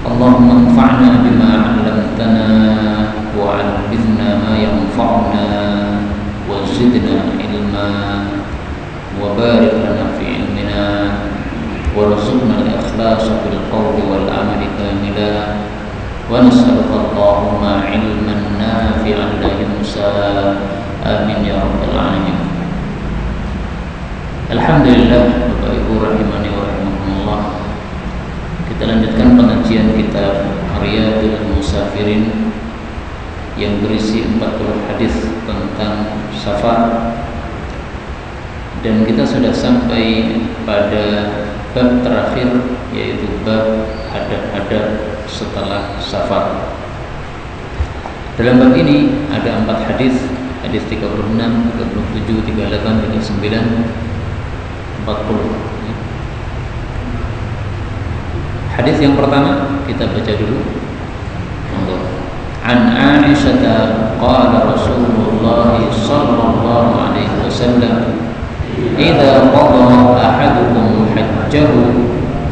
اللهم انفعنا بما علمتنا وعلمنا ما ينفعنا وزدنا علما وبارك لنا في علمنا وارزقنا الإخلاص في القول والعمل كاملا ونسألك اللهم علما نافعا لا ينسى آمين يا رب العالمين. Alhamdulillah, Bapak Ibu rahimani wa rahimakumullah. Kita lanjutkan pengajian kitab Riyadhul Musafirin yang berisi 40 hadis tentang safar, dan kita sudah sampai pada bab terakhir, yaitu bab adab-adab setelah safar. Dalam bab ini ada 4 hadis, hadis 36, 37, 38, 39, 40. Hadis yang pertama kita baca dulu. An Aisyah qala Rasulullah sallallahu alaihi wasallam, "Idza qada ahadukum hajjahu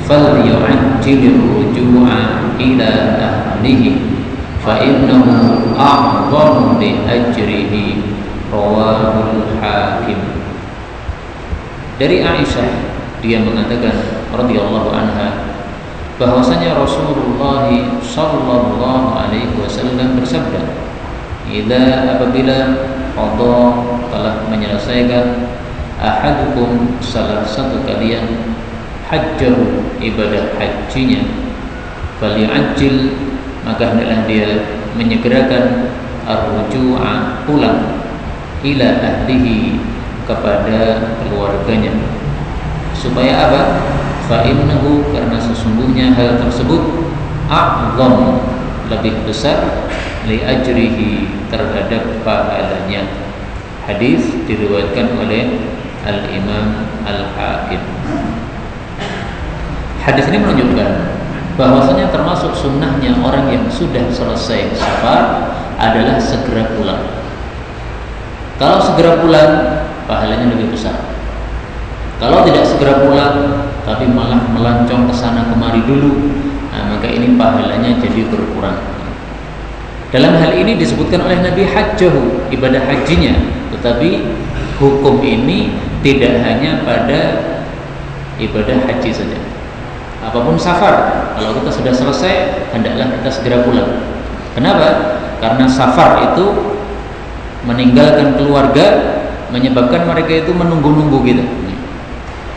falyu'ajjil ruju'a ila ahlihi fa innahu a'dhamu li ajrihi." Rawahul Hakim. Dari Aisyah, dia mengatakan radhiyallahu anha, bahwasanya Rasulullah sallallahu alaihi wasallam bersabda, apabila qada telah menyelesaikan ahadukum salah satu kalian hajjahu ibadah hajinya, falyu'ajjil maka hendaklah dia menyegerakan ar-ruju'a pulang ila ahlihi kepada keluarganya. Supaya apa? Fa innahu, karena sesungguhnya hal tersebut a'zam, lebih besar, li ajrihi, terhadap pahalanya. Hadis diriwayatkan oleh Al-Imam Al-Hakim. Hadis ini menunjukkan bahwasanya termasuk sunnahnya orang yang sudah selesai safar adalah segera pulang. Kalau segera pulang, pahalanya lebih besar. Kalau tidak segera pulang tapi malah melancong ke sana kemari dulu, maka ini pahalanya jadi berkurang. Dalam hal ini disebutkan oleh Nabi hajjahu, ibadah hajinya, tetapi hukum ini tidak hanya pada ibadah haji saja. Apapun safar, kalau kita sudah selesai, hendaklah kita segera pulang. Kenapa? Karena safar itu meninggalkan keluarga menyebabkan mereka itu menunggu-nunggu gitu.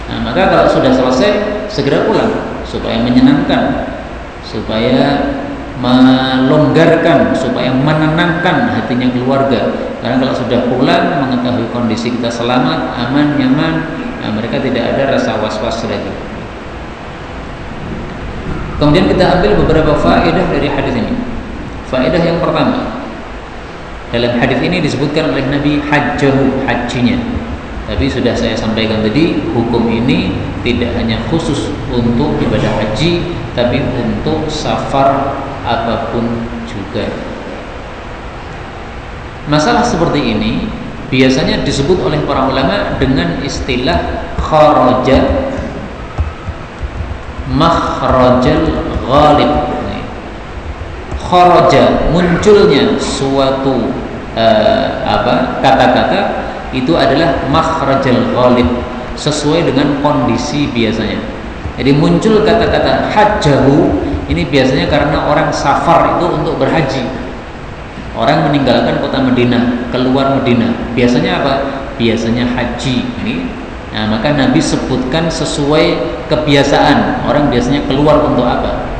Nah, maka kalau sudah selesai segera pulang supaya menyenangkan, supaya melonggarkan, supaya menenangkan hatinya keluarga. Karena kalau sudah pulang mengetahui kondisi kita selamat, aman, nyaman, nah, mereka tidak ada rasa was-was lagi. Kemudian kita ambil beberapa faedah dari hadis ini. Faedah yang pertama, dalam hadis ini disebutkan oleh Nabi hajjahu, hajinya. Tapi sudah saya sampaikan tadi, hukum ini tidak hanya khusus untuk ibadah haji, tapi untuk safar apapun juga. Masalah seperti ini biasanya disebut oleh para ulama dengan istilah kharaja makhrajal ghalib. Kharaja, munculnya suatu kata-kata itu adalah makhrajal ghalib, sesuai dengan kondisi biasanya. Jadi muncul kata-kata hajjahu ini biasanya karena orang safar itu untuk berhaji. Orang meninggalkan kota Madinah, keluar Madinah. Biasanya apa? Biasanya haji. Ini. Nah, maka Nabi sebutkan sesuai kebiasaan. Orang biasanya keluar untuk apa?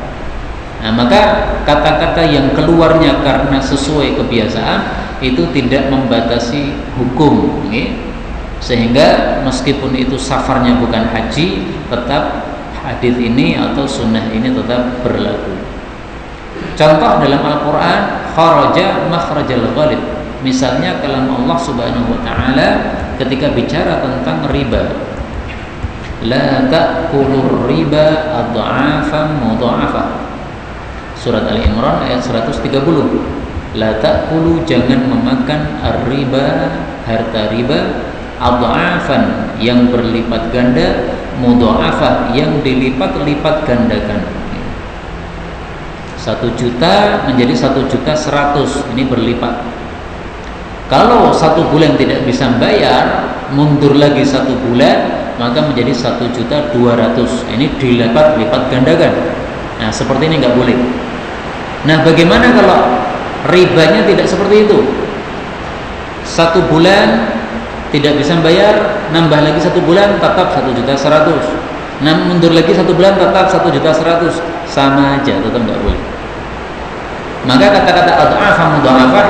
Nah, maka kata-kata yang keluarnya karena sesuai kebiasaan itu tidak membatasi hukum, sehingga meskipun itu safarnya bukan haji, tetap hadis ini atau sunnah ini tetap berlaku. Contoh dalam Al-Quran, kharaja makhrajal ghalib. Misalnya kalam Allah Subhanahu wa taala ketika bicara tentang riba. La ta'kulur riba adha'afan mudha'afah. Surat Ali Imran ayat 130. La ta'kulu, jangan memakan riba, harta riba, adha'afan, yang berlipat ganda, mudha'afah, yang dilipat-lipat gandakan. 1 juta menjadi 1.100.000, ini berlipat. Kalau 1 bulan tidak bisa bayar, mundur lagi 1 bulan, maka menjadi 1.200.000. Ini dilipat-lipat gandakan. Nah, seperti ini nggak boleh. Nah, bagaimana kalau ribanya tidak seperti itu? 1 bulan tidak bisa bayar, nambah lagi 1 bulan tetap 1.100.000. Nah, mundur lagi 1 bulan tetap 1.100.000. Sama aja, tetap nggak boleh. Maka kata-kata ad'afa mudha'afah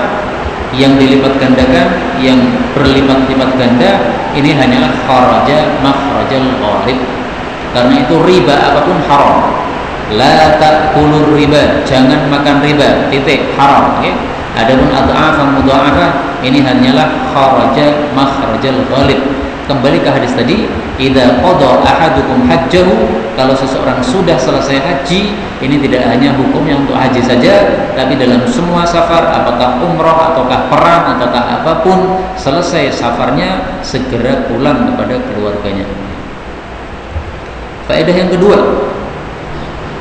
yang dilipat gandakan, yang berlipat-lipat ganda, ini hanyalah kharaja makhrajal ghalib. Karena itu riba apapun haram. La ta'kulur riba, jangan makan riba, titik, haram. Okay? Adapun ad'afa mudha'afah ini hanyalah kharaja makhrajal ghalib. Kembali ke hadis tadi, idza qada ahadukum hajjahu, kalau seseorang sudah selesai haji, ini tidak hanya hukumnya untuk haji saja, tapi dalam semua safar, apakah umrah ataukah perang ataukah apapun, selesai safarnya segera pulang kepada keluarganya. Faedah yang kedua,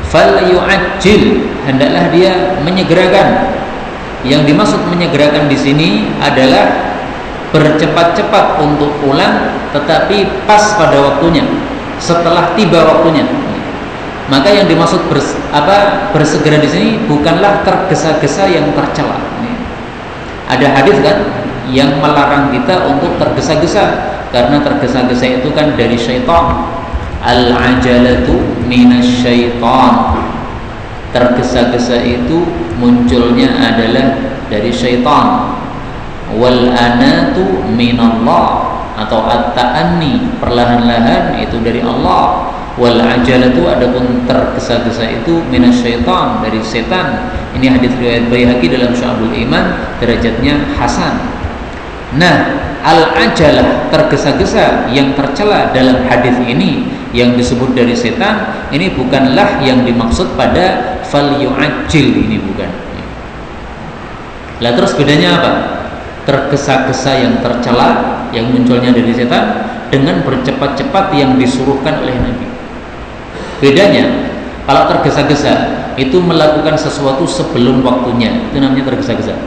fal yu'ajjil, hendaklah dia menyegerakan. Yang dimaksud menyegerakan di sini adalah bercepat-cepat untuk pulang, tetapi pas pada waktunya, setelah tiba waktunya. Maka yang dimaksud bersegera di sini bukanlah tergesa-gesa yang tercela. Ada hadis kan yang melarang kita untuk tergesa-gesa, karena tergesa-gesa itu kan dari syaitan. Al-ajalatu minasyaitan. Tergesa-gesa itu munculnya adalah dari syaitan. Wal anatu minallah, atau at-ta'anni, perlahan-lahan, itu dari Allah. Wal ajalatu, adapun tergesa-gesa itu minasyaitan, dari setan. Ini hadis riwayat Baihaqi dalam Syu'abul Iman, derajatnya hasan. Nah, al-ajalah, tergesa-gesa yang tercela dalam hadis ini yang disebut dari setan, ini bukanlah yang dimaksud pada fal yu'ajjil, ini bukan. Lah terus bedanya apa? Tergesa-gesa yang tercela yang munculnya dari setan dengan bercepat-cepat yang disuruhkan oleh Nabi. Bedanya, kalau tergesa-gesa itu melakukan sesuatu sebelum waktunya, itu namanya tergesa-gesa.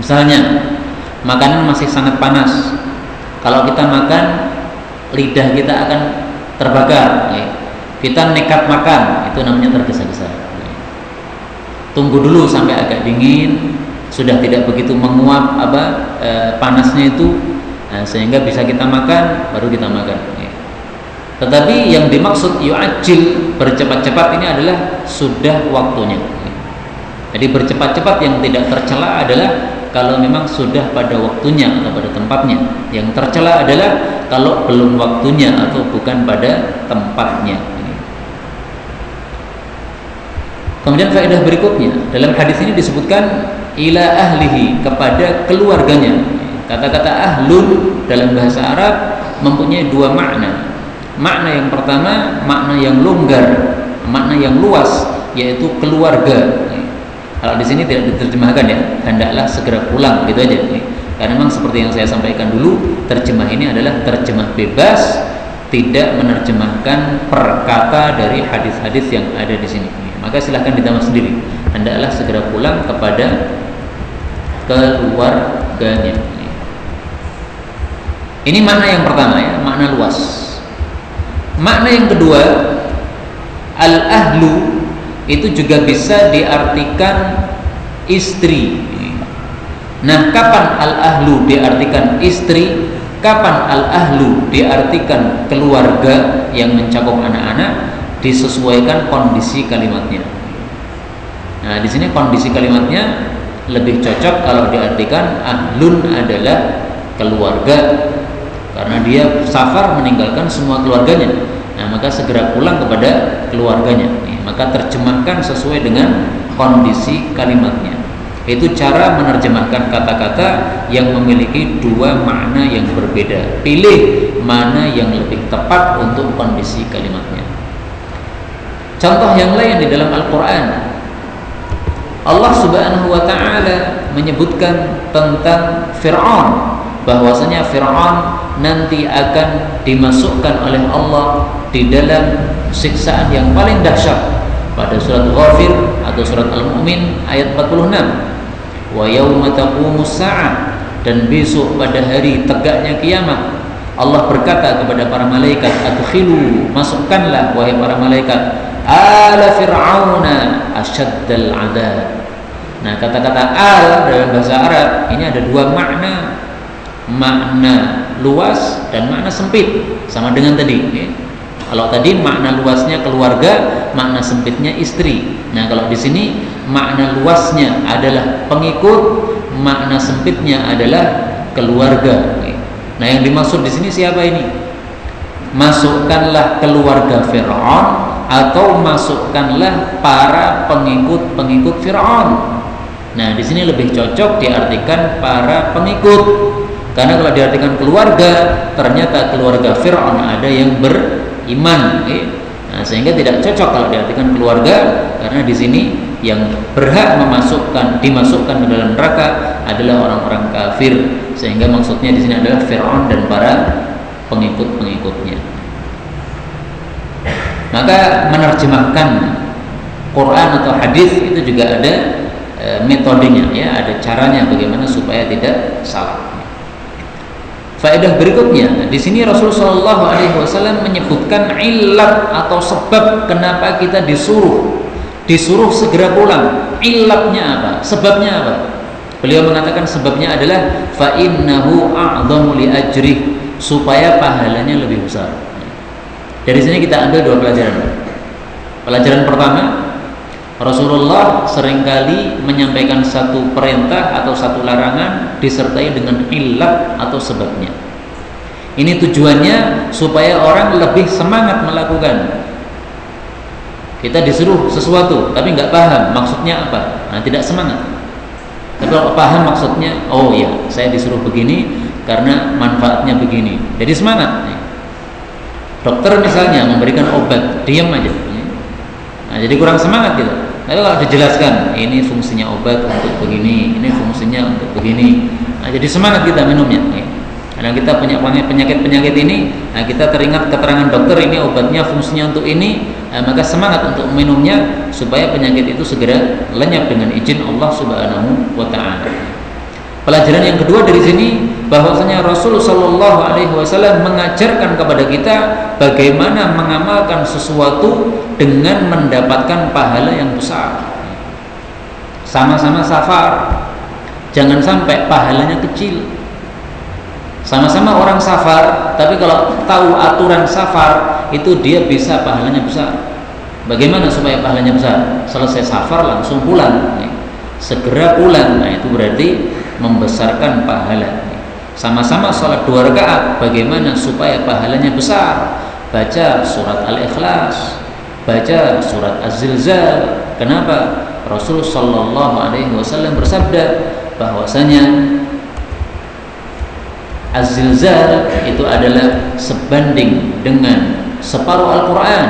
Misalnya makanan masih sangat panas, kalau kita makan lidah kita akan terbakar, kita nekat makan, itu namanya tergesa-gesa. Tunggu dulu sampai agak dingin, sudah tidak begitu menguap panasnya itu, sehingga bisa kita makan, baru kita makan. Tetapi yang dimaksud yu'ajil, bercepat-cepat, ini adalah sudah waktunya. Jadi bercepat-cepat yang tidak tercela adalah kalau memang sudah pada waktunya atau pada tempatnya. Yang tercela adalah kalau belum waktunya atau bukan pada tempatnya. Kemudian faedah berikutnya, dalam hadis ini disebutkan ila ahlihi, kepada keluarganya. Kata-kata ahlun dalam bahasa Arab mempunyai 2 makna. Makna yang pertama, makna yang longgar, makna yang luas, yaitu keluarga. Kalau di sini tidak diterjemahkan ya, hendaklah segera pulang, gitu aja. Karena memang seperti yang saya sampaikan dulu, terjemah ini adalah terjemah bebas, tidak menerjemahkan perkata dari hadis-hadis yang ada di sini. Maka silahkan ditambah sendiri, hendaklah segera pulang kepada keluarganya. Ini makna yang pertama ya, makna luas. Makna yang kedua, al-ahlu itu juga bisa diartikan istri. Nah, kapan al-ahlu diartikan istri, kapan al-ahlu diartikan keluarga yang mencakup anak-anak, disesuaikan kondisi kalimatnya. Nah, di sini kondisi kalimatnya lebih cocok kalau diartikan ahlun adalah keluarga, karena dia safar meninggalkan semua keluarganya. Nah, maka segera pulang kepada keluarganya. Maka terjemahkan sesuai dengan kondisi kalimatnya. Itu cara menerjemahkan kata-kata yang memiliki 2 makna yang berbeda. Pilih mana yang lebih tepat untuk kondisi kalimatnya. Contoh yang lain di dalam Al-Quran, Allah Subhanahu wa ta'ala menyebutkan tentang Fir'aun, bahwasanya Fir'aun nanti akan dimasukkan oleh Allah di dalam siksaan yang paling dahsyat. Pada surat Ghafir atau surat Al-Mu'min ayat 46. Wa yauma taqumus sa'ah, dan besok pada hari tegaknya kiamat Allah berkata kepada para malaikat, adkhilu, masukkanlah wahai para malaikat, ala fir'auna asyaddal adab. Nah, kata-kata al dalam bahasa Arab ini ada dua makna, makna luas dan makna sempit, sama dengan tadi ya. Kalau tadi makna luasnya keluarga, makna sempitnya istri. Nah, kalau di sini makna luasnya adalah pengikut, makna sempitnya adalah keluarga. Nah, yang dimaksud di sini siapa ini? Masukkanlah keluarga Fir'aun atau masukkanlah para pengikut-pengikut Fir'aun. Nah, di sini lebih cocok diartikan para pengikut. Karena kalau diartikan keluarga, ternyata keluarga Fir'aun ada yang beriman. Nah, sehingga tidak cocok kalau diartikan keluarga, karena di sini yang berhak dimasukkan ke dalam neraka adalah orang-orang kafir. Sehingga maksudnya di sini adalah Fir'aun dan para pengikut-pengikutnya. Maka menerjemahkan Quran atau hadis itu juga ada metodenya ya, ada caranya bagaimana supaya tidak salah. Faedah berikutnya, di sini Rasulullah SAW menyebutkan ilat atau sebab kenapa kita disuruh segera pulang. Ilatnya apa? Sebabnya apa? Beliau mengatakan sebabnya adalah fa innahu a'dhamu li ajrih, supaya pahalanya lebih besar. Dari sini kita ambil dua pelajaran. Pelajaran pertama, Rasulullah seringkali menyampaikan satu perintah atau satu larangan disertai dengan ilat atau sebabnya. Ini tujuannya supaya orang lebih semangat melakukan. Kita disuruh sesuatu tapi nggak paham maksudnya apa, nah tidak semangat. Tapi kalau paham maksudnya, oh ya, saya disuruh begini karena manfaatnya begini, jadi semangat. Dokter misalnya memberikan obat, diam aja. Nah, jadi kurang semangat gitu. Tapi kalau dijelaskan, ini fungsinya obat untuk begini, ini fungsinya untuk begini, nah, jadi semangat kita minumnya. Karena kita punya penyakit-penyakit ini, nah, kita teringat keterangan dokter ini obatnya fungsinya untuk ini, maka semangat untuk minumnya supaya penyakit itu segera lenyap dengan izin Allah Subhanahu wa Ta'ala. Pelajaran yang kedua dari sini, bahwasanya Rasul Shallallahu Alaihi Wasallam mengajarkan kepada kita bagaimana mengamalkan sesuatu dengan mendapatkan pahala yang besar. Sama-sama safar, jangan sampai pahalanya kecil. Sama-sama orang safar, tapi kalau tahu aturan safar itu dia bisa pahalanya besar. Bagaimana supaya pahalanya besar? Selesai safar langsung pulang, segera pulang. Nah, itu berarti membesarkan pahala. Sama-sama sholat 2 rakaat, bagaimana supaya pahalanya besar? Baca surat Al-Ikhlas, baca surat Az-Zilzal. Kenapa? Rasul Shallallahu Alaihi Wasallam bersabda bahwasanya Az-Zilzal itu adalah sebanding dengan separuh Al-Quran.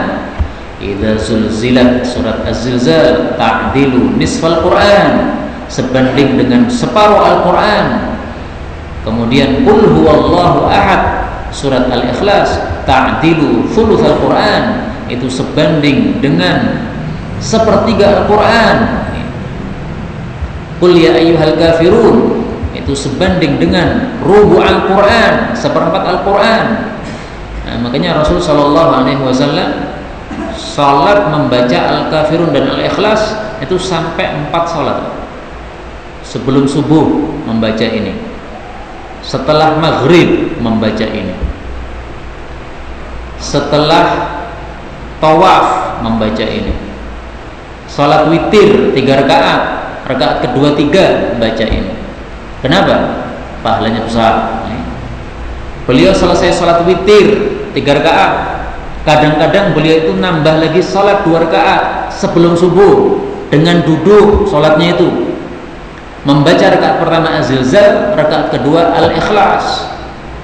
Idza zulzilat, surat Az-Zilzal ta'dilu nisfal Quran, sebanding dengan separuh Al-Quran. Kemudian qul huwallahu ahad, surat Al-Ikhlas ta'dilu thulutsal Quran, itu sebanding dengan sepertiga Al-Quran. Qul ya ayyuhal kafirun, itu sebanding dengan rubu Al-Quran, seperempat Al-Quran. Nah, makanya Rasul Shallallahu Alaihi Wasallam salat membaca Al-Kafirun dan Al-Ikhlas itu sampai 4 salat. Sebelum subuh membaca ini, setelah maghrib membaca ini, setelah tawaf membaca ini, salat witir 3 rakaat, rakaat kedua 3 baca ini. Kenapa? Pahalanya besar. Beliau selesai salat witir 3 rakaat, kadang-kadang beliau itu nambah lagi salat 2 rakaat sebelum subuh dengan duduk salatnya itu, membaca rakaat pertama Az-Zilzal, rakaat kedua Al-Ikhlas.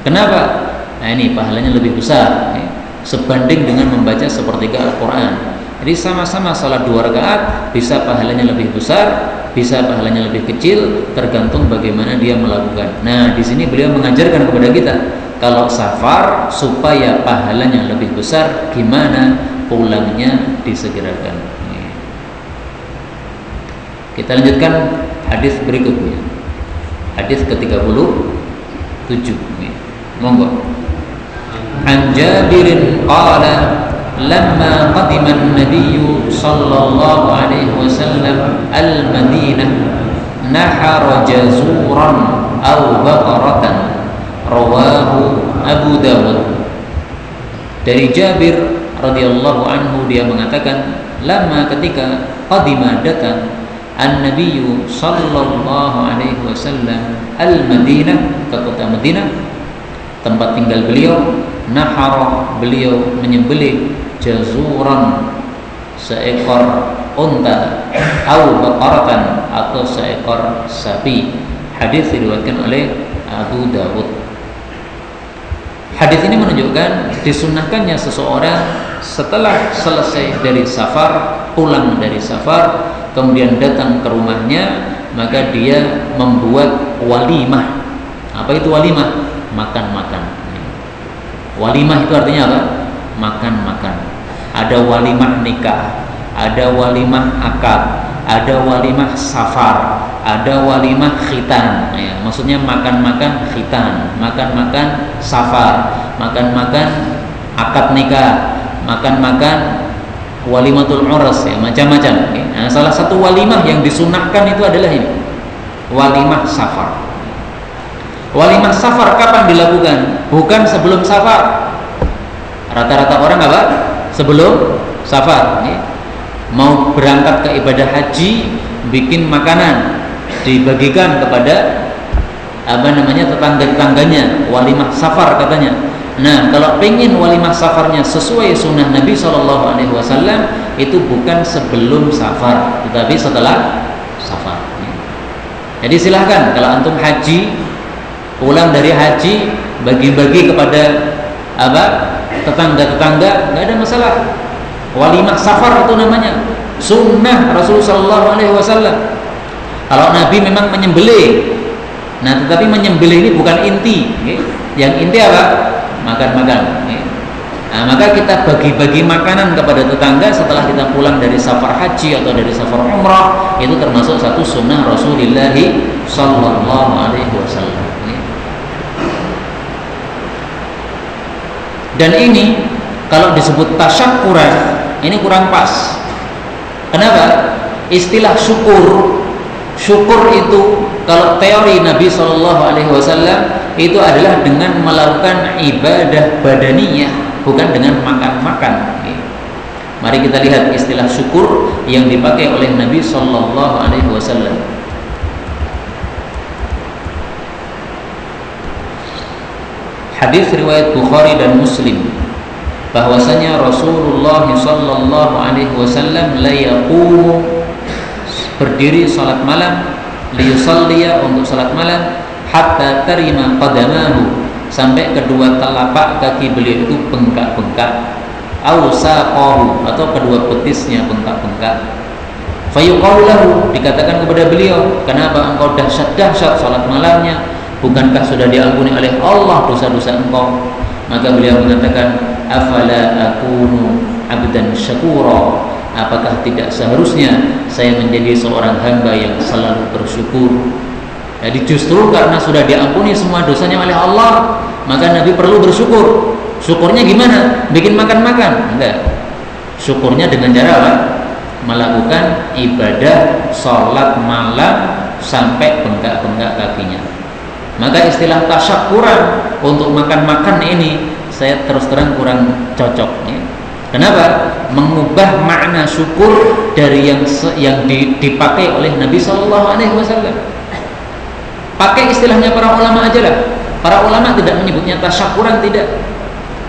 Kenapa? Nah, ini pahalanya lebih besar sebanding dengan membaca sepertiga Al-Quran. Jadi sama-sama salat 2 rakaat, bisa pahalanya lebih besar, bisa pahalanya lebih kecil, tergantung bagaimana dia melakukan. Nah, di sini beliau mengajarkan kepada kita, kalau safar supaya pahalanya lebih besar, gimana? Pulangnya disegerakan. Kita lanjutkan hadis berikutnya. Hadis ke-37. Monggo. An Jabirin qala lamma qadima an-nabiy sallallahu alaihi wasallam al-Madinah nahara jazuran aw baqaratan, rawahu Abu Dawud. Dari Jabir radhiyallahu anhu, dia mengatakan, lama ketika qadima datang an-Nabiy sallallahu alaihi wasallam al-Madinah, ke kota Madinah, tempat tinggal beliau, nahara, beliau menyembelih jazuran, seekor unta, au baqaratan, atau seekor sapi. Hadis diriwayatkan oleh Abu Dawud. Hadis ini menunjukkan disunnahkannya seseorang setelah selesai dari safar, pulang dari safar, kemudian datang ke rumahnya, maka dia membuat walimah. Apa itu walimah? Makan-makan. Walimah itu artinya apa? Makan-makan. Ada walimah nikah, ada walimah akad, ada walimah safar, ada walimah khitan. Ya, maksudnya makan-makan khitan, makan-makan safar, makan-makan akad nikah, makan-makan walimatul urs, ya, macam-macam. Ya. Nah, salah satu walimah yang disunahkan itu adalah ini, walimah safar. Walimah safar kapan dilakukan? Bukan sebelum safar. Rata-rata orang apa? Sebelum safar. Ya. Mau berangkat ke ibadah haji, bikin makanan, dibagikan kepada tetangga-tetangganya, walimah safar katanya. Nah, kalau pengen walimah safarnya sesuai sunnah Nabi SAW, itu bukan sebelum safar, tetapi setelah safar. Jadi silahkan kalau antum haji, pulang dari haji, bagi-bagi kepada tetangga-tetangga, nggak ada masalah. Walimah safar itu namanya, sunnah Rasulullah SAW. Kalau Nabi memang menyembelih, nah tetapi menyembelih ini bukan inti. Yang inti apa? Makan-makan. Nah, maka kita bagi-bagi makanan kepada tetangga setelah kita pulang dari safar haji atau dari safar umrah, itu termasuk satu sunnah Rasulullah SAW. Dan ini kalau disebut tasyakuran, ini kurang pas. Kenapa? Istilah syukur itu kalau teori Nabi SAW itu adalah dengan melakukan ibadah badaniyah, bukan dengan makan-makan. Mari kita lihat istilah syukur yang dipakai oleh Nabi SAW. Hadis riwayat Bukhari dan Muslim, bahwasanya Rasulullah sallallahu alaihi wasallam la yaqumu, berdiri salat malam, liyusalliya, untuk salat malam, hatta tarima qadamahu, sampai kedua telapak kaki beliau itu bengkak-bengkak, au saqahu, atau kedua betisnya bengkak-bengkak. Fayuqalu lahu, dikatakan kepada beliau, kenapa engkau dahsyat-dahsyat salat malamnya? Bukankah sudah diampuni oleh Allah dosa-dosa engkau? Maka beliau mengatakan, afala akunu abdan syakura, apakah tidak seharusnya saya menjadi seorang hamba yang selalu bersyukur? Jadi justru karena sudah diampuni semua dosanya oleh Allah, maka Nabi perlu bersyukur. Syukurnya gimana? Bikin makan-makan? Enggak. Syukurnya dengan cara apa? Melakukan ibadah sholat malam sampai bengkak-bengkak kakinya. Maka istilah tasyakuran untuk makan-makan ini saya terus terang kurang cocok. Kenapa? Mengubah makna syukur dari yang dipakai oleh Nabi SAW. Pakai istilahnya para ulama aja lah. Para ulama tidak menyebutnya tasyakuran, tidak,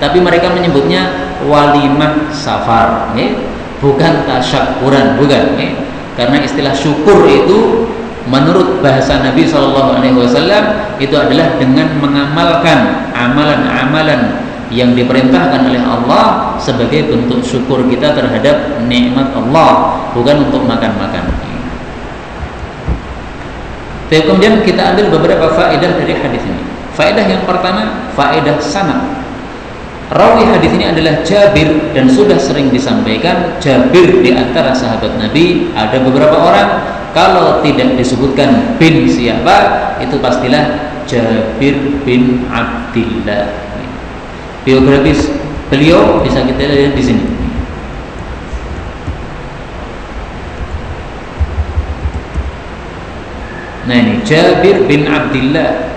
tapi mereka menyebutnya walimah safar, bukan tasyakuran, bukan. Karena istilah syukur itu menurut bahasa Nabi SAW itu adalah dengan mengamalkan amalan-amalan yang diperintahkan oleh Allah sebagai bentuk syukur kita terhadap nikmat Allah, bukan untuk makan-makan. Kemudian kita ambil beberapa faedah dari hadis ini. Faedah yang pertama, faedah sanad. Rawi hadis ini adalah Jabir, dan sudah sering disampaikan Jabir di antara sahabat Nabi ada beberapa orang Kalau tidak disebutkan bin siapa, itu pastilah Jabir bin Abdillah. Biografis beliau bisa kita lihat di sini. Nah ini Jabir bin Abdillah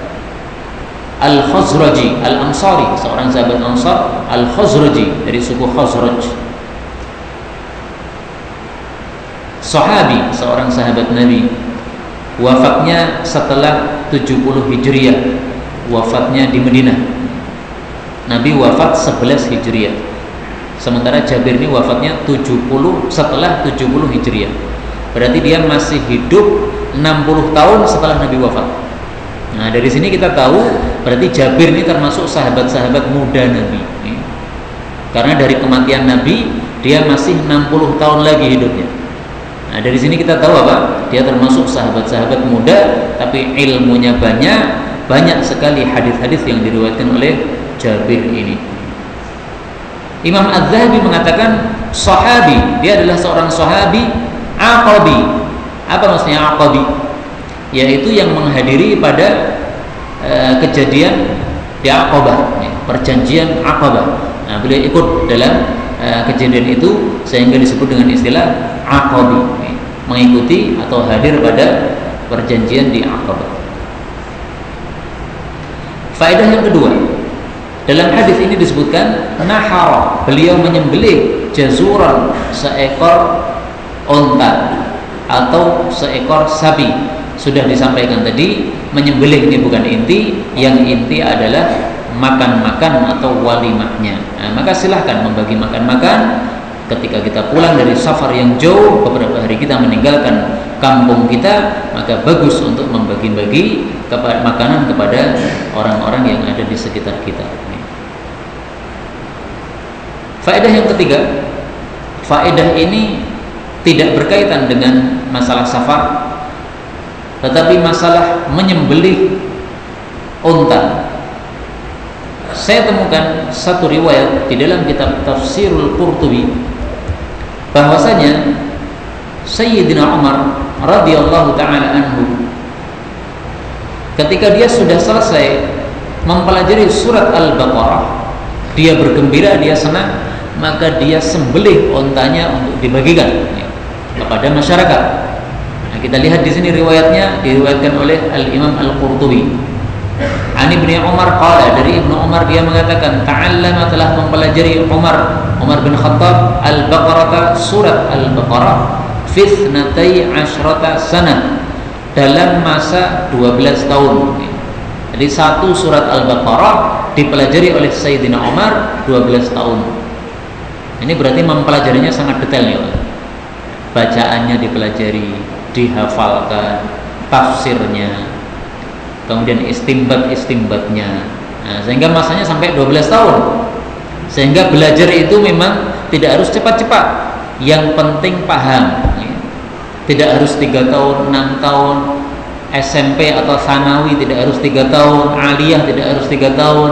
Al-Khazraji Al-Ansari, seorang sahabat Ansar, Al-Khazraji dari suku Khazraj. Sahabi, seorang sahabat Nabi. Wafatnya setelah 70 Hijriah. Wafatnya di Madinah. Nabi wafat 11 Hijriah. Sementara Jabir ini wafatnya setelah 70 Hijriah. Berarti dia masih hidup 60 tahun setelah Nabi wafat. Nah, dari sini kita tahu berarti Jabir ini termasuk sahabat-sahabat muda Nabi. Karena dari kematian Nabi dia masih 60 tahun lagi hidupnya. Nah, dari sini kita tahu apa? Dia termasuk sahabat-sahabat muda, tapi ilmunya banyak sekali hadis-hadis yang diriwayatkan oleh Jabir ini. Imam Az-Zahabi mengatakan sahabi, dia adalah seorang sahabi aqabi. Apa maksudnya aqabi? Yaitu yang menghadiri pada kejadian di Aqabah, perjanjian Aqabah. Nah, beliau ikut dalam kejadian itu sehingga disebut dengan istilah aqabi, mengikuti atau hadir pada perjanjian di Aqabah. Faedah yang kedua, dalam hadis ini disebutkan nahara, beliau menyembelih jazuran, seekor unta atau seekor sapi. Sudah disampaikan tadi, menyembelih ini bukan inti, yang inti adalah makan-makan atau walimahnya. Nah, maka silahkan membagi makan-makan. Ketika kita pulang dari safar yang jauh, beberapa hari kita meninggalkan kampung kita, maka bagus untuk membagi-bagi makanan kepada orang-orang yang ada di sekitar kita. Faedah yang ketiga, faedah ini tidak berkaitan dengan masalah safar, tetapi masalah menyembelih unta. Saya temukan satu riwayat di dalam kitab Tafsirul Qurtubi bahwasanya Sayyidina Umar radhiyallahu taala anhu ketika dia sudah selesai mempelajari surat Al-Baqarah, dia bergembira, dia senang, maka dia sembelih untanya untuk dibagikan kepada masyarakat. Nah, kita lihat di sini riwayatnya diriwayatkan oleh Al-Imam Al-Qurtubi. Ani bin Umar qala, dari Ibnu Umar dia mengatakan, ta'allama, telah mempelajari Umar bin Khattab Al-Baqarah, surat Al-Baqarah fi 12 sanah, dalam masa 12 tahun. Jadi satu surat Al-Baqarah dipelajari oleh Sayyidina Umar 12 tahun. Ini berarti mempelajarinya sangat detail ya. Bacaannya dipelajari, dihafalkan, tafsirnya, kemudian istimbatnya. Nah, sehingga masanya sampai 12 tahun. Sehingga belajar itu memang tidak harus cepat-cepat, yang penting paham. Tidak harus 3 tahun, 6 tahun, SMP atau Tsanawi tidak harus 3 tahun, aliyah tidak harus 3 tahun.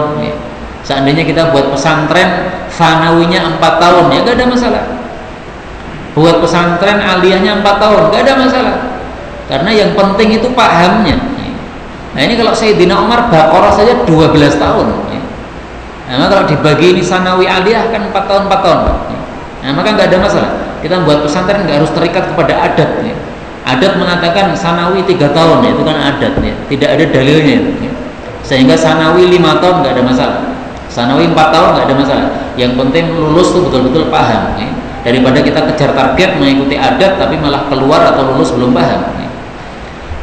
Seandainya kita buat pesantren, Tsanawinya 4 tahun, ya gak ada masalah. Buat pesantren aliyahnya 4 tahun, gak ada masalah. Karena yang penting itu pahamnya. Nah, ini kalau Sayyidina Umar Baqarah saja 12 tahun. Nah, kalau dibagi ini Tsanawi aliyah kan 4 tahun. Nah, maka nggak ada masalah. Kita buat pesantren nggak harus terikat kepada adat. Adat mengatakan Tsanawi 3 tahun, itu kan adat. Tidak ada dalilnya. Sehingga Tsanawi 5 tahun nggak ada masalah. Tsanawi 4 tahun nggak ada masalah. Yang penting lulus tuh betul-betul paham. Daripada kita kejar target mengikuti adat tapi malah keluar atau lulus belum paham.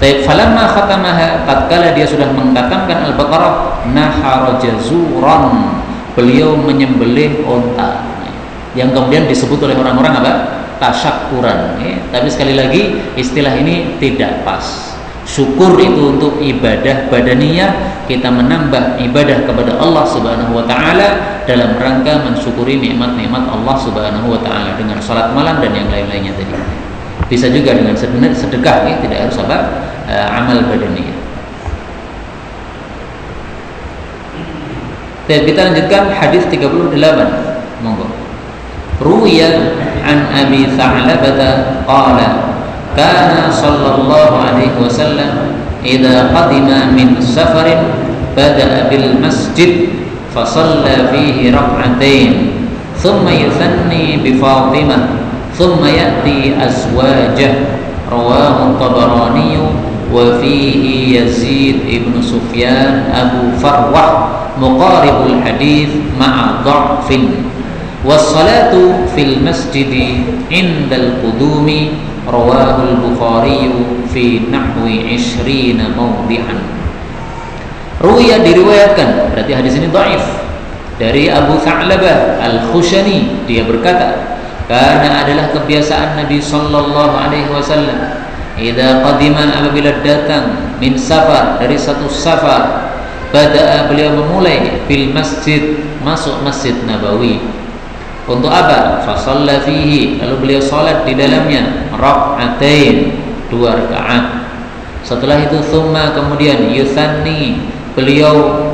Baik, falamma khatamaha, tatkala dia sudah mengkhatamkan Al-Baqarah, nahara jazuran, beliau menyembelih unta. Yang kemudian disebut oleh orang-orang apa? Tasyakuran. Tapi sekali lagi istilah ini tidak pas. Syukur itu untuk ibadah badaniyah, kita menambah ibadah kepada Allah Subhanahu wa taala dalam rangka mensyukuri nikmat-nikmat Allah Subhanahu wa taala dengan salat malam dan yang lain-lainnya tadi. Bisa juga dengan sedekah, tidak harus apa? Amal badaniyah. Kita lanjutkan hadis 38. Monggo. Ruwiya an Abi Tha'labah qala kana sallallahu alaihi wasallam idza qadima min safarin bada'a bil masjid fa shalla fihi rak'atain thumma yuthanni bi Fatimah thumma ya'ti azwajah rawahu Tabarani wa fihi Yazid ibn Sufyan Abu Farwah muqaribul hadith ma'a dha'fin was-salatu fil masjidi indal qudumi rawahul Bukhari fi nahwi 20 mawdi'an. Ruwiya diriwayatkan, berarti hadis ini dhaif, dari Abu Tha'labah Al-Khushani, dia berkata, karena adalah kebiasaan Nabi sallallahu alaihi wasallam idza qadima, apabila datang, min safar, dari satu safar, bada'a, beliau memulai bil masjid, masuk Masjid Nabawi. Untuk apa? Fa shalla fihi, lalu beliau salat di dalamnya rak'atain, 2 rakaat. Setelah itu thumma, kemudian yuthanni, beliau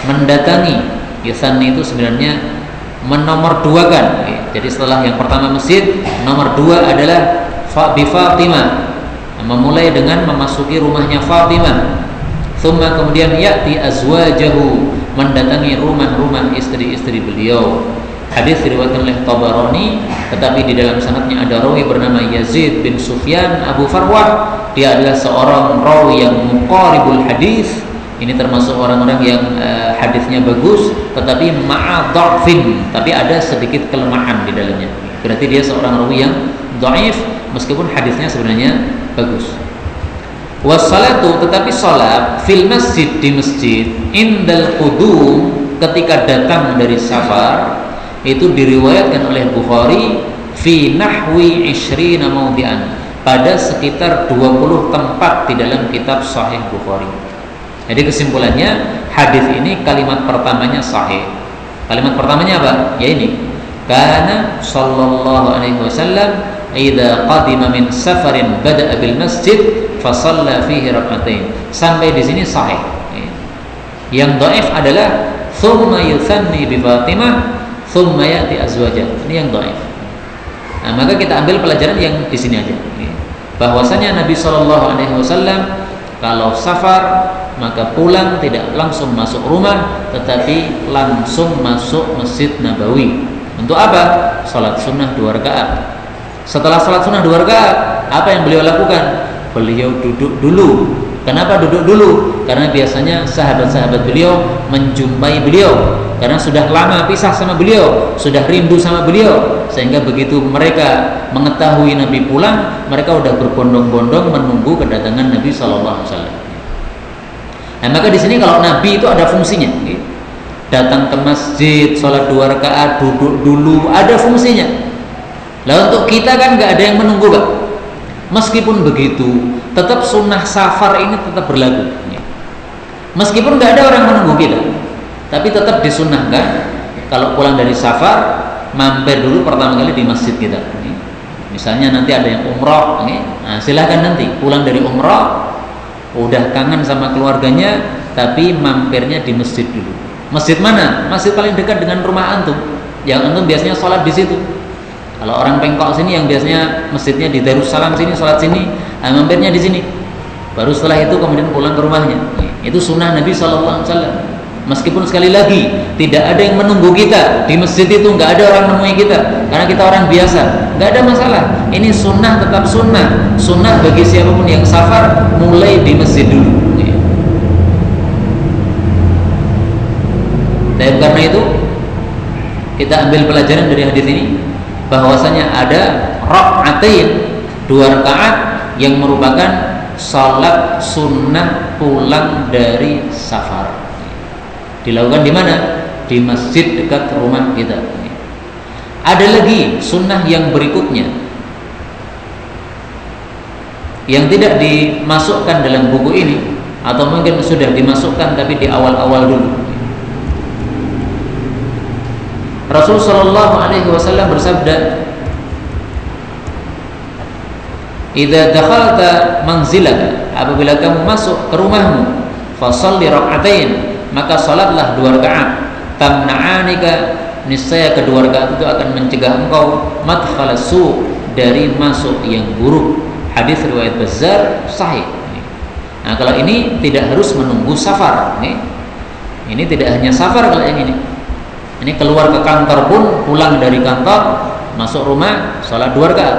mendatangi. Yuthanni itu sebenarnya menomor duakan. Jadi setelah yang pertama masjid, nomor 2 adalah bi Fatimah, memulai dengan memasuki rumahnya Fatimah. Thumma, kemudian ya'ti azwajahu, mendatangi rumah-rumah istri-istri beliau. Hadis diriwayatkan oleh Tabarani, tetapi di dalam sanadnya ada rawi bernama Yazid bin Sufyan Abu Farwah. Dia adalah seorang rawi yang muqaribul hadis. Ini termasuk orang-orang yang hadisnya bagus, tetapi ma'a dha'fin, tapi ada sedikit kelemahan di dalamnya. Berarti dia seorang rawi yang dhaif meskipun hadisnya sebenarnya bagus. Wassalatu, tetapi salat fil masjid, di masjid, indal qudum, ketika datang dari safar, itu diriwayatkan oleh Bukhari fi nahwi 20 mawdi'an, pada sekitar 20 tempat di dalam kitab Sahih Bukhari. Jadi kesimpulannya, hadis ini kalimat pertamanya sahih. Kalimat pertamanya apa? Ya ini, kana sallallahu alaihi wasallam idza qadima min safarin bada'a bil masjid fa shalla fihi rak'atain. Sampai di sini sahih. Yang dhaif adalah thumma yuthanni bi Fatimah thumma ya'ti azwajah. Ini yang dhaif. Nah, maka kita ambil pelajaran yang di sini aja. Bahwasanya Nabi sallallahu alaihi wasallam kalau safar maka pulang tidak langsung masuk rumah, tetapi langsung masuk Masjid Nabawi. Untuk apa? Salat sunnah 2 rakaat. Setelah salat sunnah 2 rakaat, apa yang beliau lakukan? Beliau duduk dulu. Kenapa duduk dulu? Karena biasanya sahabat-sahabat beliau menjumpai beliau, karena sudah lama pisah sama beliau, sudah rindu sama beliau, sehingga begitu mereka mengetahui Nabi pulang, mereka sudah berbondong-bondong menunggu kedatangan Nabi SAW. Nah, maka di sini kalau Nabi itu ada fungsinya, datang ke masjid, sholat 2 rakaat, duduk dulu, ada fungsinya. Lah untuk kita kan nggak ada yang menunggu, Pak. Meskipun begitu, tetap sunnah safar ini tetap berlaku. Meskipun nggak ada orang menunggu kita, tapi tetap disunnahkan kalau pulang dari safar, mampir dulu pertama kali di masjid kita. Misalnya nanti ada yang umroh, nah, silahkan nanti pulang dari umroh, udah kangen sama keluarganya, tapi mampirnya di masjid dulu. Masjid mana? Masjid paling dekat dengan rumah antum, yang antum biasanya sholat di situ. Kalau orang Pengkok sini yang biasanya masjidnya di Darussalam sini, sholat sini, mampirnya di sini. Baru setelah itu kemudian pulang ke rumahnya. Itu sunnah Nabi SAW. Meskipun sekali lagi tidak ada yang menunggu kita di masjid itu, nggak ada orang menemui kita, karena kita orang biasa, nggak ada masalah. Ini sunnah, tetap sunnah. Sunnah bagi siapapun yang safar, mulai di masjid dulu. Dan karena itu kita ambil pelajaran dari hadis ini, bahwasanya ada rak'atain, 2 rakaat yang merupakan salat sunnah pulang dari safar. Dilakukan di mana? Di masjid dekat rumah kita. Ada lagi sunnah yang berikutnya yang tidak dimasukkan dalam buku ini, atau mungkin sudah dimasukkan tapi di awal-awal dulu. Rasul sallallahu alaihi wasallam bersabda, "Idza dakhalta manzilaka," apabila kamu masuk ke rumahmu, "fashalli rak'atain," maka salatlah 2 rakaat. "Tamna'anika," niscaya kedua rakaat itu akan mencegah engkau madkhalas su', dari masuk yang buruk. hadis riwayat Bazzar sahih. Nah, kalau ini tidak harus menunggu safar. Ini tidak hanya safar kalau yang ini. Ini keluar ke kantor pun, pulang dari kantor, masuk rumah, sholat 2 rakaat.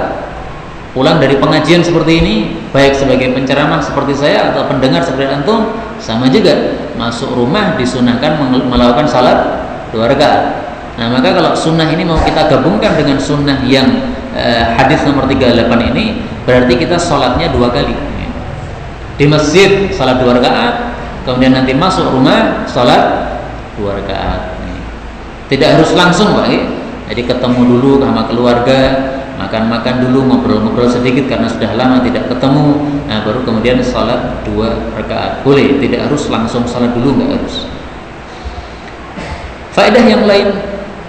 Pulang dari pengajian seperti ini, baik sebagai penceramah seperti saya atau pendengar seperti antum, sama juga. Masuk rumah disunahkan melakukan salat 2 rakaat. Nah, maka kalau sunnah ini mau kita gabungkan dengan sunnah yang hadis nomor 38 ini, berarti kita sholatnya 2 kali. Di masjid salat 2 rakaat, kemudian nanti masuk rumah salat 2 rakaat. Tidak harus langsung, Pak. Jadi ketemu dulu sama keluarga, makan-makan dulu, ngobrol-ngobrol sedikit karena sudah lama tidak ketemu. Nah, baru kemudian salat 2 rakaat. Boleh, tidak harus langsung salat dulu, enggak harus. Faedah yang lain,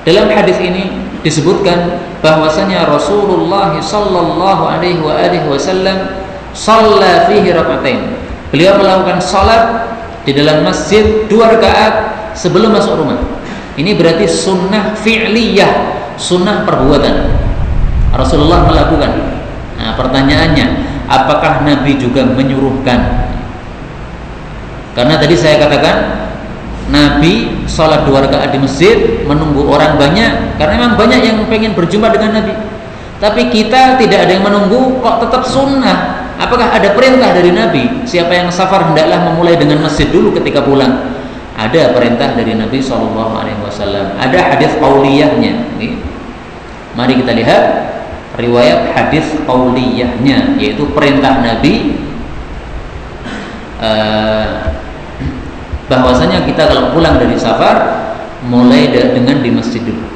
dalam hadis ini disebutkan bahwasanya Rasulullah sallallahu alaihi wasallam shalla fihi rakaatain. Beliau melakukan salat di dalam masjid 2 rakaat sebelum masuk rumah. Ini berarti sunnah fi'liyah, sunnah perbuatan. Rasulullah melakukan. Nah, pertanyaannya, apakah Nabi juga menyuruhkan? Karena tadi saya katakan Nabi sholat 2 rakaat di masjid, menunggu orang banyak, karena memang banyak yang pengen berjumpa dengan Nabi. Tapi kita tidak ada yang menunggu, kok tetap sunnah. Apakah ada perintah dari Nabi? Siapa yang safar hendaklah memulai dengan masjid dulu ketika pulang. Ada perintah dari Nabi SAW. Ada hadis qauliyahnya. Mari kita lihat riwayat hadis qauliyahnya, yaitu perintah Nabi bahwasanya kita kalau pulang dari safar mulai dengan di masjid dulu.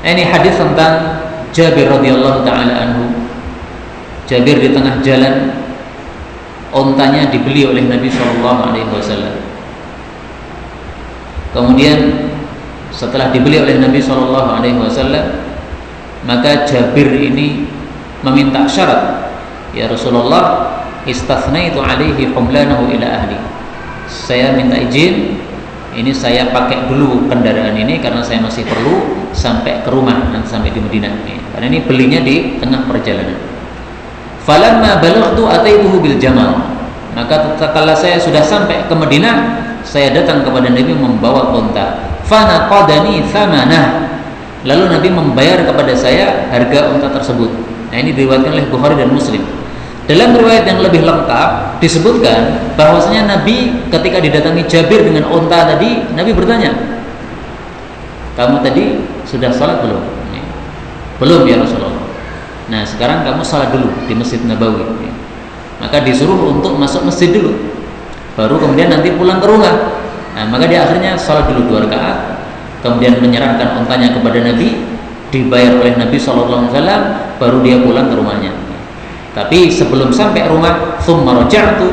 Ini hadis tentang Jabir radhiyallahu taala anhu. Jabir di tengah jalan, ontanya dibeli oleh Nabi SAW. Kemudian setelah dibeli oleh Nabi SAW, maka Jabir ini meminta syarat, ya Rasulullah, istathnaitu alaihi humlanahu ila ahli. Saya minta izin, ini saya pakai dulu kendaraan ini karena saya masih perlu sampai ke rumah, nanti sampai di Madinah. Karena ini belinya di tengah perjalanan. Falamma balaghtu ataituhu bil jamal. Maka tatkala saya sudah sampai ke Madinah, saya datang kepada Nabi membawa unta. Fanaqadani thamanah. Lalu Nabi membayar kepada saya harga unta tersebut. Nah, ini diriwayatkan oleh Bukhari dan Muslim. Dalam riwayat yang lebih lengkap disebutkan bahwasanya Nabi ketika didatangi Jabir dengan unta tadi, Nabi bertanya, "Kamu tadi sudah sholat belum?" "Belum ya Rasulullah." "Nah, sekarang kamu sholat dulu di Masjid Nabawi." Maka disuruh untuk masuk masjid dulu, baru kemudian nanti pulang ke rumah. Nah, maka dia akhirnya sholat dulu 2 rakaat, kemudian menyerahkan untanya kepada Nabi, dibayar oleh Nabi SAW, baru dia pulang ke rumahnya. Tapi sebelum sampai rumah, thumma raja'tu,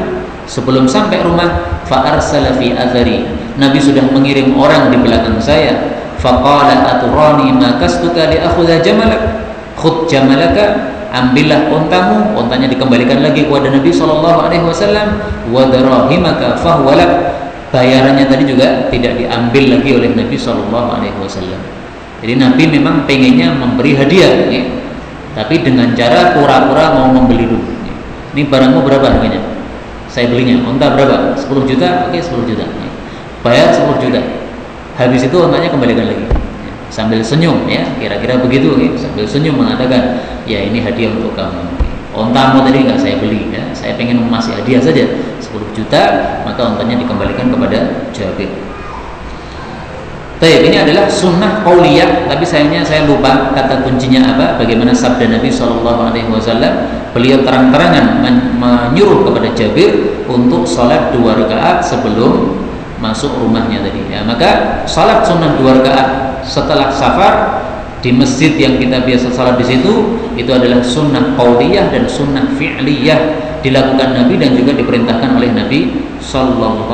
sebelum sampai rumah, fa arsala fi athari, Nabi sudah mengirim orang di belakang saya. Faqala aturani ma kastuka li akhudha jamalak, khudh jamalaka, ambillah untamu. Untanya dikembalikan lagi kepada Nabi SAW. Wa darahimaka fahwalak, bayarannya tadi juga tidak diambil lagi oleh Nabi SAW. Jadi Nabi memang pengennya memberi hadiah, ya, tapi dengan cara pura-pura mau membeli dulu. Ini barangmu berapa harganya? Saya belinya. Unta berapa? 10 juta. Oke, 10 juta. Bayar 10 juta. Habis itu untanya kembalikan lagi. Sambil senyum, ya, kira-kira begitu. Ya. Sambil senyum mengatakan, ya ini hadiah untuk kamu. Untamu tadi nggak saya beli, ya. Saya pengen masih hadiah saja 10 juta. Maka untanya dikembalikan kepada Jabir. Baik, ini adalah sunnah qauliyah, tapi sayangnya saya lupa kata kuncinya apa. Bagaimana sabda Nabi SAW? Beliau terang-terangan menyuruh kepada Jabir untuk sholat 2 rakaat sebelum masuk rumahnya tadi. Ya, maka sholat sunnah 2 rakaat setelah safar di masjid yang kita biasa sholat di situ, itu adalah sunnah qauliyah dan sunnah fi'liyah, dilakukan Nabi dan juga diperintahkan oleh Nabi SAW.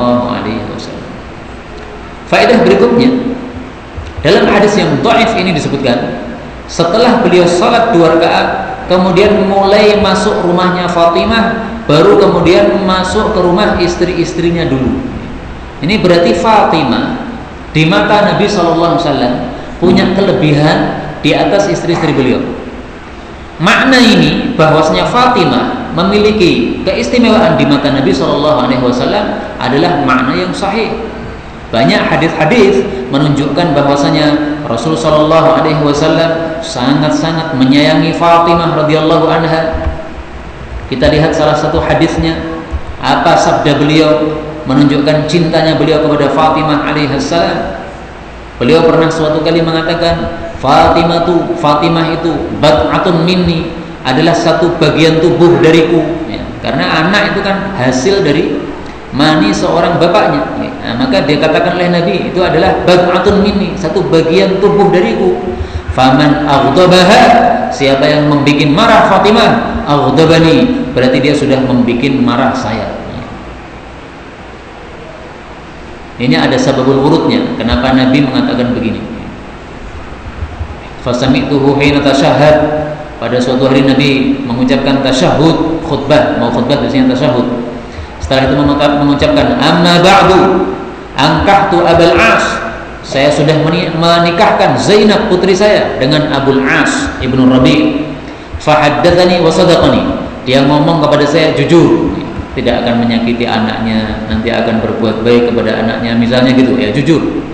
Faedah berikutnya, dalam hadis yang dhaif ini disebutkan, setelah beliau salat 2 rakaat, kemudian mulai masuk rumahnya Fatimah, baru kemudian masuk ke rumah istri-istrinya dulu. Ini berarti Fatimah di mata Nabi SAW punya kelebihan di atas istri-istri beliau. Makna ini bahwasanya Fatimah memiliki keistimewaan di mata Nabi SAW adalah makna yang sahih. Banyak hadis-hadis menunjukkan bahwasanya Rasul SAW sangat-sangat menyayangi Fatimah radhiyallahu anha. Kita lihat salah satu hadisnya, apa sabda beliau menunjukkan cintanya beliau kepada Fatimah alaihissalam. Beliau pernah suatu kali mengatakan, Fatimah itu bad'atun minni, adalah satu bagian tubuh dariku, ya. Karena anak itu kan hasil dari mani seorang bapaknya, ya. Nah, maka dikatakan oleh Nabi itu adalah bad'atun minni, satu bagian tubuh dariku. Faman aghdabaha, siapa yang membikin marah Fatimah, aghdabani, berarti dia sudah membikin marah saya. Ini ada sababul wurudnya, kenapa Nabi mengatakan begini. Fasami'tuhu hina tasyahhad, pada suatu hari Nabi mengucapkan tasyahud, khutbah, mau khutbah biasanya tasyahud. Setelah itu mengucapkan amma ba'du ankahtu Abul As, saya sudah menikahkan Zainab putri saya dengan Abul As ibnu Rabi'. Fahaddatsani wa sadaqani, dia ngomong kepada saya jujur, tidak akan menyakiti anaknya, nanti akan berbuat baik kepada anaknya, misalnya gitu ya, jujur.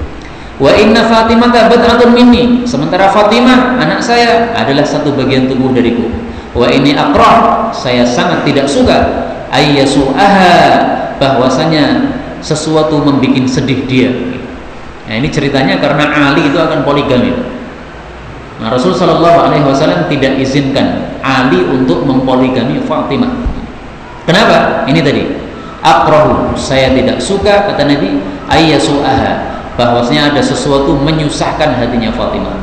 Wa inna Fatimah bad'atun minni, sementara Fatimah anak saya adalah satu bagian tubuh dariku. Wa ini akrah, saya sangat tidak suka ayyasu'aha, bahwasanya sesuatu membikin sedih dia. Nah, ini ceritanya karena Ali itu akan poligami. Nah, Rasul sallallahu alaihi wasallam tidak izinkan Ali untuk mempoligami Fatimah. Kenapa? Ini tadi, akrahu, saya tidak suka, kata Nabi, ayyasu'aha, bahwasanya ada sesuatu menyusahkan hatinya Fatimah.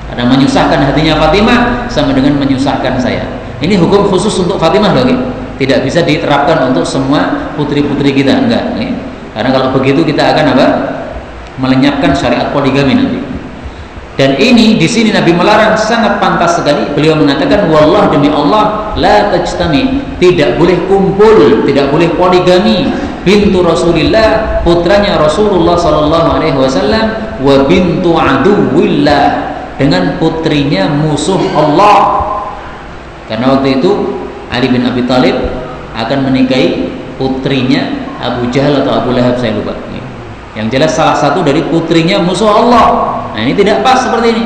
Karena menyusahkan hatinya Fatimah sama dengan menyusahkan saya. Ini hukum khusus untuk Fatimah lagi, tidak bisa diterapkan untuk semua putri-putri kita, enggak. Karena kalau begitu kita akan apa? Melenyapkan syariat poligami nanti. Dan ini di sini Nabi melarang sangat pantas sekali. Beliau mengatakan, wallah, demi Allah, la tajtami, tidak boleh kumpul, tidak boleh poligami bintu Rasulillah, putranya Rasulullah sallallahu alaihi wasallam, wa bintu aduwillah, dengan putrinya musuh Allah. Karena waktu itu Ali bin Abi Thalib akan menikahi putrinya Abu Jahal atau Abu Lahab, saya lupa. Yang jelas salah satu dari putrinya musuh Allah. Nah, ini tidak pas seperti ini.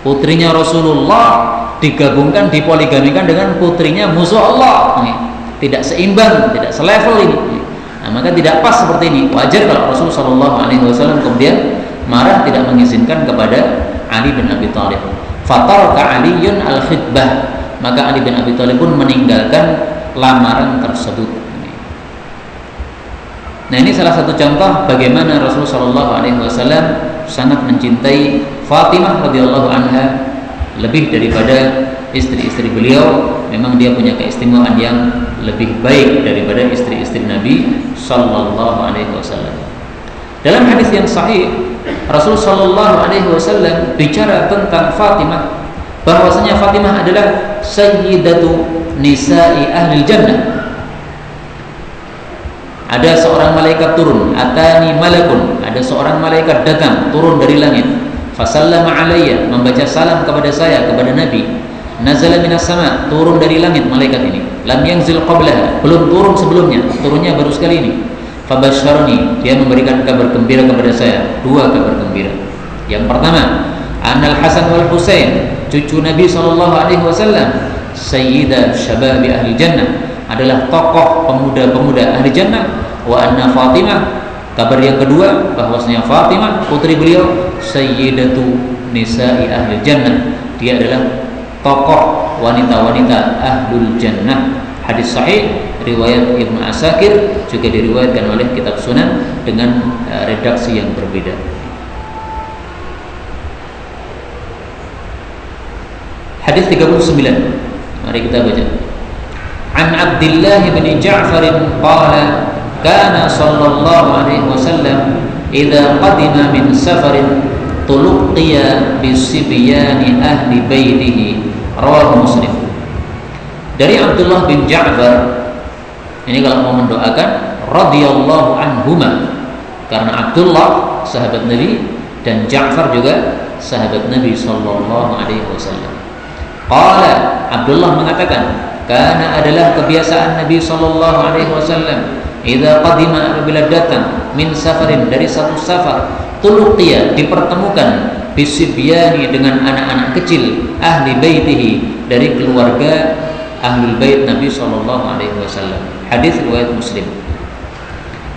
Putrinya Rasulullah digabungkan, dipoligamikan dengan putrinya musuh Allah. Ini tidak seimbang, tidak selevel ini. Nah, maka tidak pas seperti ini. Wajar kalau Rasulullah SAW kemudian marah, tidak mengizinkan kepada Ali bin Abi Thalib. Fataraka Aliyun al-khitbah, maka Ali bin Abi Thalib pun meninggalkan lamaran tersebut. Nah, ini salah satu contoh bagaimana Rasulullah SAW sangat mencintai Fatimah radhiyallahu anha lebih daripada istri-istri beliau. Memang dia punya keistimewaan yang lebih baik daripada istri-istri Nabi sallallahu alaihi wasallam. Dalam hadis yang sahih, Rasul sallallahu alaihi wasallam bicara tentang Fatimah, bahwasanya Fatimah adalah sayyidatu nisa'i ahli jannah. Ada seorang malaikat turun, atani malakun, ada seorang malaikat datang turun dari langit, fasallama alayya, membaca salam kepada saya, kepada Nabi. Nazala minas sama, turun dari langit malaikat ini. Lam yanzil qablaha, belum turun sebelumnya, turunnya baru sekali ini. Fabasyarani, dia memberikan kabar gembira kepada saya, dua kabar gembira. Yang pertama, Anal Hasan wal Husain, cucu Nabi SAW, Sayyidah Syababi Ahli Jannah, adalah tokoh pemuda-pemuda ahli jannah. Wa anna Fatimah, kabar yang kedua bahwasanya Fatimah putri beliau sayyidatu nisa'i ahli jannah, dia adalah tokoh wanita-wanita ahlul jannah. Hadis sahih riwayat Ibnu Asakir, juga diriwayatkan oleh kitab Sunan dengan redaksi yang berbeda. Hadis 39, mari kita baca. An Abdullah bin Ja'far qala kana sallallahu alaihi wasallam idza qadima min safarin tulqiya bi sibyani ahli baitihi, rawahu Muslim. dari Abdullah bin Ja'far. Ini kalau mau mendoakan radhiyallahu anhuma, karena Abdullah sahabat Nabi dan Ja'far juga sahabat Nabi sallallahu alaihi wasallam. Qala, Abdullah mengatakan, karena adalah kebiasaan Nabi sallallahu alaihi wasallam, idza qadima, apabila datang, min safarin, dari satu safar, tuluqiya, dipertemukan, bisibyani, dengan anak-anak kecil, ahli baitihi, dari keluarga ahlul bait Nabi sallallahu alaihi wasallam. Hadis riwayat Muslim.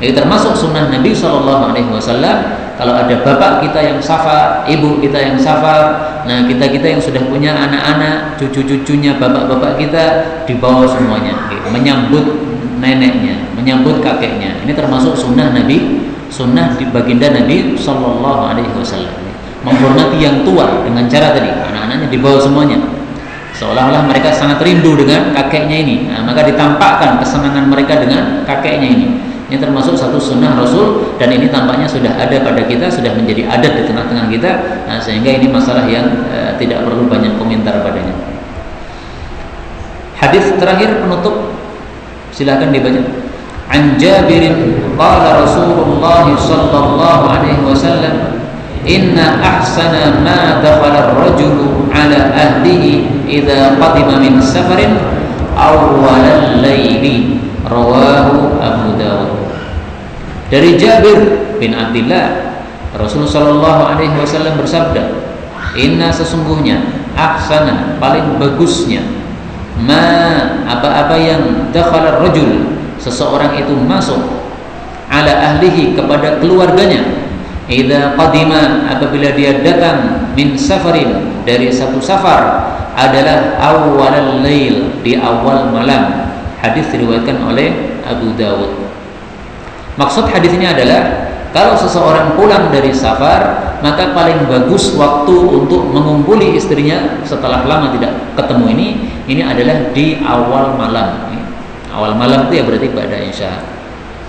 Jadi termasuk sunnah Nabi sallallahu alaihi wasallam, kalau ada bapak kita yang safar, ibu kita yang safar, nah kita yang sudah punya anak-anak, cucu-cucunya bapak-bapak kita, dibawa semuanya, menyambut neneknya, menyambut kakeknya. Ini termasuk sunnah Nabi, sunnah di baginda Nabi sallallahu alaihi wasallam. Menghormati yang tua dengan cara tadi, anak-anaknya dibawa semuanya, seolah-olah mereka sangat rindu dengan kakeknya ini. Nah, maka ditampakkan kesenangan mereka dengan kakeknya ini. Ini termasuk satu sunnah Rasul, dan ini tampaknya sudah ada pada kita, sudah menjadi adat di tengah-tengah kita. Nah, sehingga ini masalah yang tidak perlu banyak komentar padanya. Hadis terakhir penutup, silakan dibaca. An Jabirin qala Rasulullah sallallahu alaihi wasallam, inna ahsana ma dakhala ar-rajulu ala ahlihi idza qadima min safarin awwalal laili, rawahu Abu Dawud. Dari Jabir bin Abdullah, Rasulullah sallallahu alaihi wasallam bersabda, inna, sesungguhnya, ahsana, paling bagusnya, ma, apa-apa yang dakhala ar-rajul, seseorang itu masuk, ala ahlihi, kepada keluarganya, idza qadima, apabila dia datang, min safarin, dari satu safar, adalah awwalal lail, di awal malam. Hadis diriwayatkan oleh Abu Dawud. Maksud hadisnya adalah, kalau seseorang pulang dari safar, maka paling bagus waktu untuk mengumpuli istrinya setelah lama tidak ketemu ini adalah di awal malam. Awal malam itu ya berarti ba'da isya,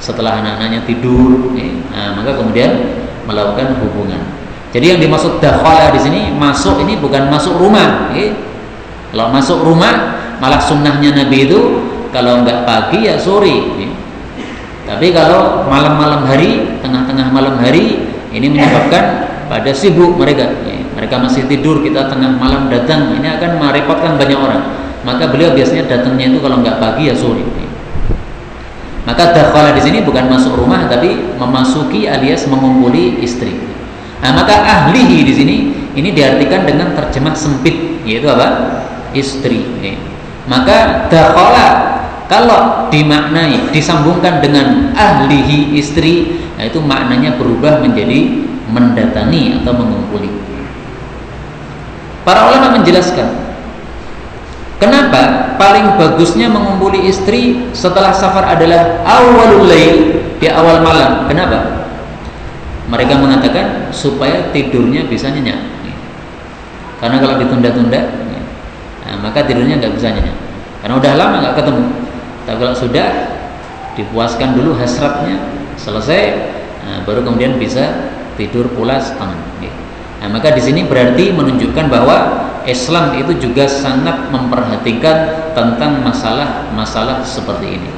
setelah anak-anaknya tidur, nah, maka kemudian melakukan hubungan. Jadi yang dimaksud dakhala di sini, masuk, ini bukan masuk rumah. Kalau masuk rumah, malah sunnahnya Nabi itu kalau enggak pagi ya sore. Tapi kalau malam-malam hari, tengah-tengah malam hari, ini menyebabkan pada sibuk mereka. Mereka masih tidur, kita tengah malam datang, ini akan merepotkan banyak orang. Maka beliau biasanya datangnya itu kalau enggak pagi ya sore. Maka dakhala di sini bukan masuk rumah, tapi memasuki alias mengumpuli istri. Nah, maka ahlihi di sini ini diartikan dengan terjemah sempit, yaitu apa? Istri. Maka dakhala kalau dimaknai, disambungkan dengan ahlihi, istri, nah itu maknanya berubah menjadi mendatangi atau mengumpuli. Para ulama menjelaskan, kenapa paling bagusnya mengumpuli istri setelah safar adalah awalul lail, di awal malam. Kenapa? Mereka mengatakan supaya tidurnya bisa nyenyak. Karena kalau ditunda-tunda, nah, maka tidurnya nggak bisa nyenyak. Karena udah lama nggak ketemu. Tapi kalau sudah dipuaskan dulu hasratnya, selesai, nah, baru kemudian bisa tidur pulas tangan. Nah, maka di sini berarti menunjukkan bahwa Islam itu juga sangat memperhatikan tentang masalah seperti ini.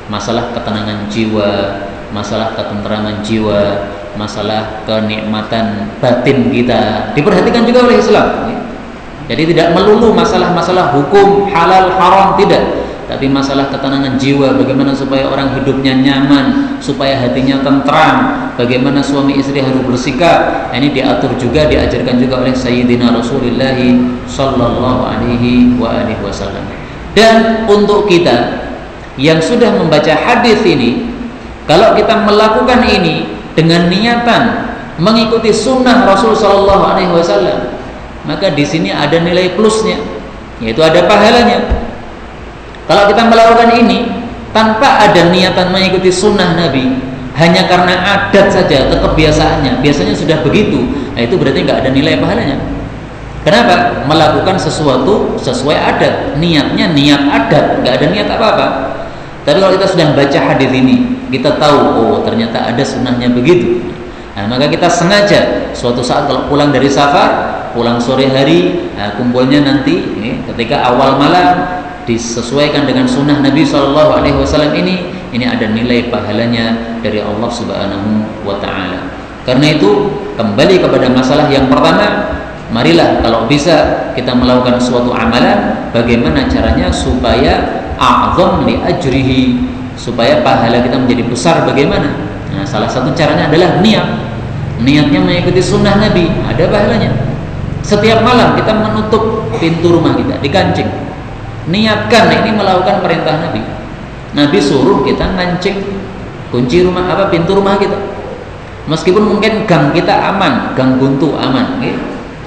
Masalah ketenangan jiwa, masalah ketenteraman jiwa, masalah kenikmatan batin kita diperhatikan juga oleh Islam. Jadi tidak melulu masalah-masalah hukum halal haram, tidak, tapi masalah ketenangan jiwa, bagaimana supaya orang hidupnya nyaman, supaya hatinya tentram, bagaimana suami istri harus bersikap. Ini diatur juga, diajarkan juga oleh Sayyidina Rasulullah sallallahu alaihi wasallam. Dan untuk kita yang sudah membaca hadis ini, kalau kita melakukan ini dengan niatan mengikuti sunnah Rasul sallallahu alaihi wasallam, maka di sini ada nilai plusnya, yaitu ada pahalanya. Kalau kita melakukan ini tanpa ada niatan mengikuti sunnah Nabi, hanya karena adat saja atau kebiasaannya, biasanya sudah begitu, nah itu berarti nggak ada nilai pahalanya. Kenapa? Melakukan sesuatu sesuai adat, niatnya niat adat, nggak ada niat apa-apa. Tapi kalau kita sudah baca hadis ini, kita tahu, oh ternyata ada sunnahnya begitu. Nah, maka kita sengaja suatu saat kalau pulang dari safar, pulang sore hari, nah, kumpulnya nanti ketika awal malam disesuaikan dengan sunnah Nabi SAW ini ada nilai pahalanya dari Allah Subhanahu wa Ta'ala. Karena itu kembali kepada masalah yang pertama, marilah kalau bisa kita melakukan suatu amalan, bagaimana caranya supaya a'zam li ajrihi, supaya pahala kita menjadi besar bagaimana? Nah, salah satu caranya adalah niatnya mengikuti sunnah Nabi, ada pahalanya. Setiap malam kita menutup pintu rumah kita, dikancing, niatkan ini melakukan perintah Nabi. Nabi suruh kita ngancing kunci rumah pintu rumah kita. Meskipun mungkin gang kita aman, gang buntu aman,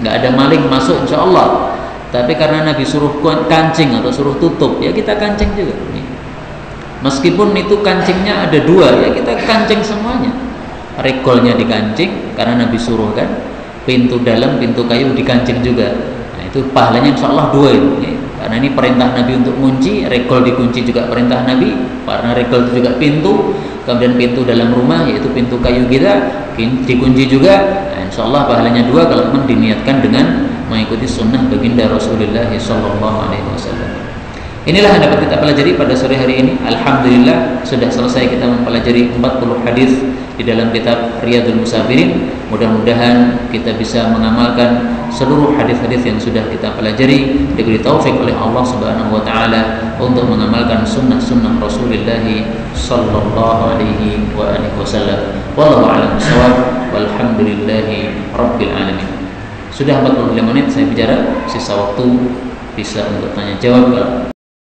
nggak ada maling masuk insya Allah, tapi karena Nabi suruh kancing atau suruh tutup, ya kita kancing juga. Meskipun itu kancingnya ada dua, ya kita kancing semuanya. Regolnya dikancing karena Nabi suruh kan, pintu dalam, pintu kayu dikancing juga. Nah, itu pahalanya insya Allah dua itu. Karena ini perintah Nabi untuk kunci, regol dikunci juga perintah Nabi, karena regol itu juga pintu. Kemudian pintu dalam rumah yaitu pintu kayu kita dikunci juga. Nah, insya Allah pahalanya dua kalau memang diniatkan dengan mengikuti sunnah baginda Rasulullah SAW. Inilah yang dapat kita pelajari pada sore hari ini. Alhamdulillah sudah selesai kita mempelajari 40 hadis di dalam kitab Riyadhul Musafirin. Mudah-mudahan kita bisa mengamalkan seluruh hadis-hadis yang sudah kita pelajari, diberi taufik oleh Allah Subhanahu wa Ta'ala untuk mengamalkan sunnah-sunnah Rasulullah sallallahu alaihi wa alihi wasallam. Wallahu a'lam bishawab. Walhamdulillahi rabbil alamin. Sudah 45 menit saya bicara, sisa waktu bisa untuk tanya jawab.